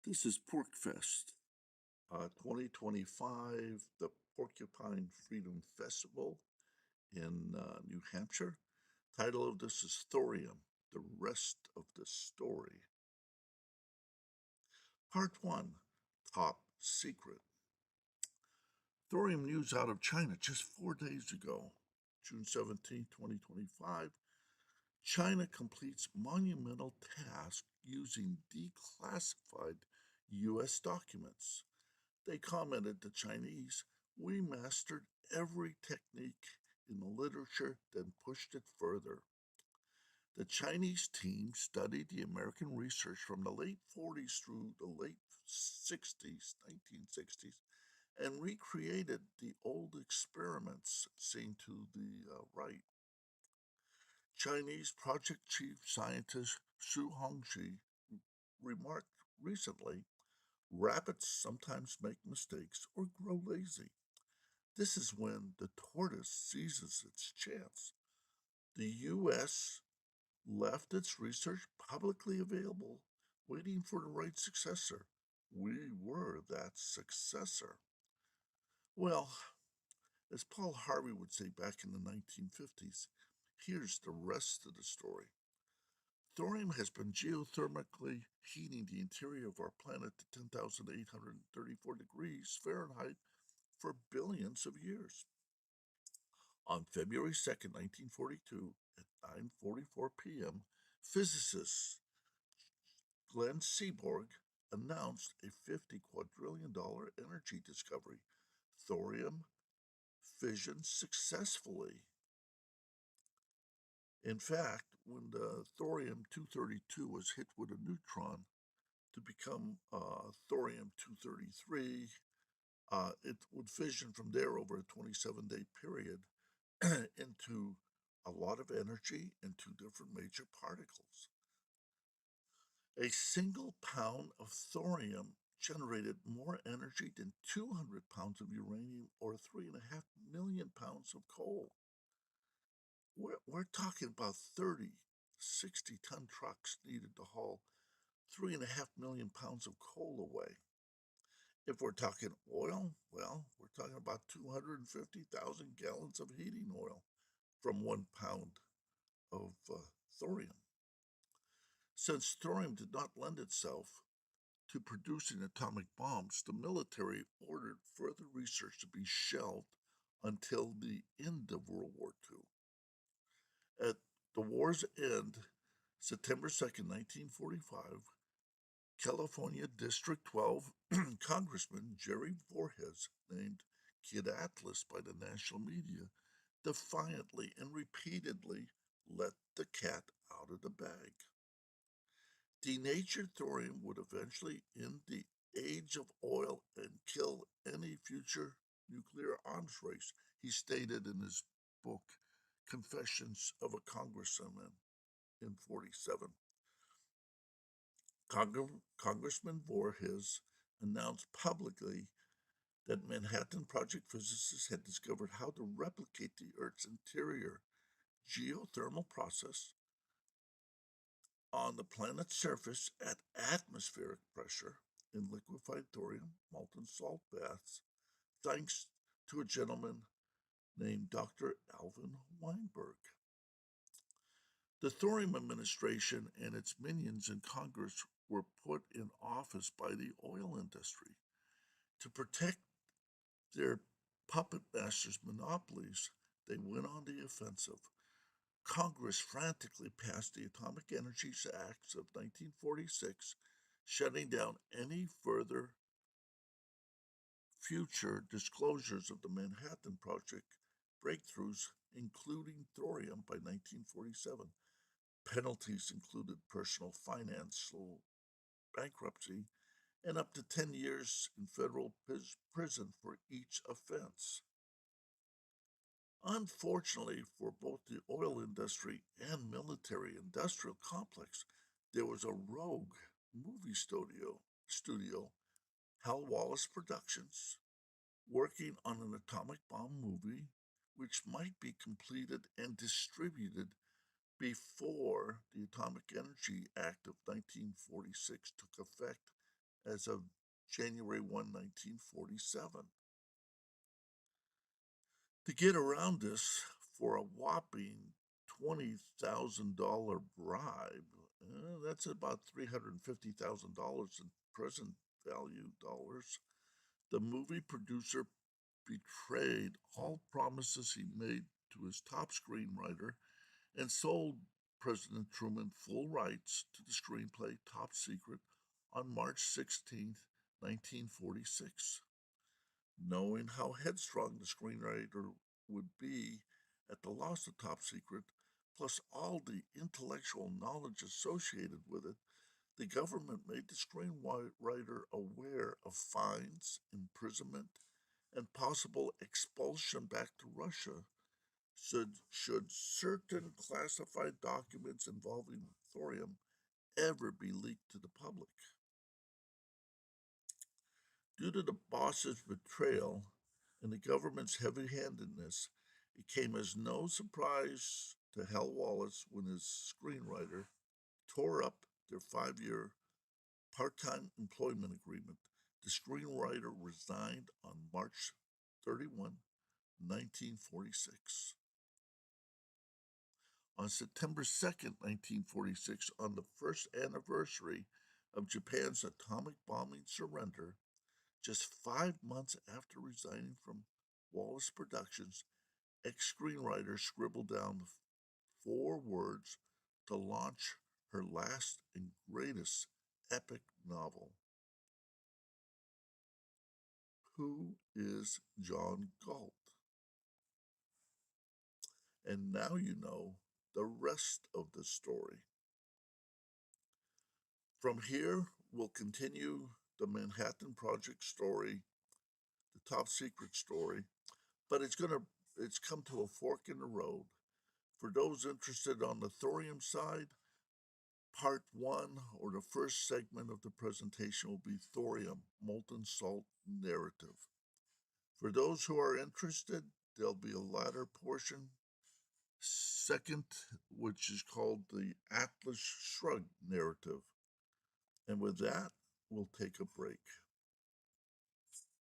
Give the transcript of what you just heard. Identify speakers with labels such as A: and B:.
A: This is PORCFEST 2025, the Porcupine Freedom Festival in New Hampshire. Title of this is Thorium, the rest of the story. Part 1, Top Secret. Thorium news out of China just 4 days ago, June 17, 2025. China completes monumental task using declassified U.S. documents. They commented, the Chinese, we mastered every technique in the literature, then pushed it further. The Chinese team studied the American research from the late 40s through the late 60s, 1960s, and recreated the old experiments seen to the right. Chinese project chief scientist Su Hongxi remarked recently, rabbits sometimes make mistakes or grow lazy. This is when the tortoise seizes its chance. The U.S. left its research publicly available, waiting for the right successor. We were that successor. Well, as Paul Harvey would say back in the 1950s, here's the rest of the story. Thorium has been geothermically heating the interior of our planet to 10,834 degrees Fahrenheit for billions of years. On February 2nd, 1942, at 9:44 p.m., physicist Glenn Seaborg announced a $50 quadrillion energy discovery, thorium fission successfully. In fact, when the thorium 232 was hit with a neutron to become thorium 233, it would fission from there over a 27-day period into a lot of energy and two different major particles. A single pound of thorium generated more energy than 200 pounds of uranium or 3.5 million pounds of coal. We're talking about 30, 60-ton trucks needed to haul 3.5 million pounds of coal away. If we're talking oil, well, we're talking about 250,000 gallons of heating oil from 1 pound of thorium. Since thorium did not lend itself to producing atomic bombs, the military ordered further research to be shelved until the end of World War II. At the war's end, September 2nd, 1945, California District 12 Congressman Jerry Voorhis, named Kid Atlas by the national media, defiantly and repeatedly let the cat out of the bag. Denatured thorium would eventually end the age of oil and kill any future nuclear arms race, he stated in his book, Confessions of a Congressman, in 47. Congressman Voorhis announced publicly that Manhattan Project physicists had discovered how to replicate the Earth's interior geothermal process on the planet's surface at atmospheric pressure in liquefied thorium molten salt baths, thanks to a gentleman named Dr. Alvin Weinberg. The Thorium administration and its minions in Congress were put in office by the oil industry. To protect their puppet masters' monopolies, they went on the offensive. Congress frantically passed the Atomic Energy Acts of 1946, shutting down any further future disclosures of the Manhattan Project breakthroughs, including thorium, by 1947. Penalties included personal financial bankruptcy and up to 10 years in federal prison for each offense. Unfortunately for both the oil industry and military industrial complex, there was a rogue movie studio, Hal Wallace Productions, working on an atomic bomb movie which might be completed and distributed before the Atomic Energy Act of 1946 took effect as of January 1, 1947. To get around this, for a whopping $20,000 bribe, that's about $350,000 in present value dollars, the movie producer betrayed all promises he made to his top screenwriter and sold President Truman full rights to the screenplay Top Secret on March 16th, 1946. Knowing how headstrong the screenwriter would be at the loss of Top Secret, plus all the intellectual knowledge associated with it, the government made the screenwriter aware of fines, imprisonment, and possible expulsion back to Russia should certain classified documents involving thorium ever be leaked to the public. Due to the boss's betrayal and the government's heavy handedness, it came as no surprise to Hal Wallace when his screenwriter tore up their 5 year part time employment agreement. The screenwriter resigned on March 31, 1946. On September 2nd, 1946, on the first anniversary of Japan's atomic bombing surrender, just 5 months after resigning from Wallace Productions, ex screenwriter scribbled down the four words to launch her last and greatest epic novel. Who is John Galt? And now you know the rest of the story. From here, we'll continue the Manhattan Project story, the top secret story, but it's come to a fork in the road. For those interested on the thorium side, part one or the first segment of the presentation will be thorium, molten salt narrative. For those who are interested, there'll be a latter portion, second, which is called the Atlas Shrugged narrative. And with that, we'll take a break.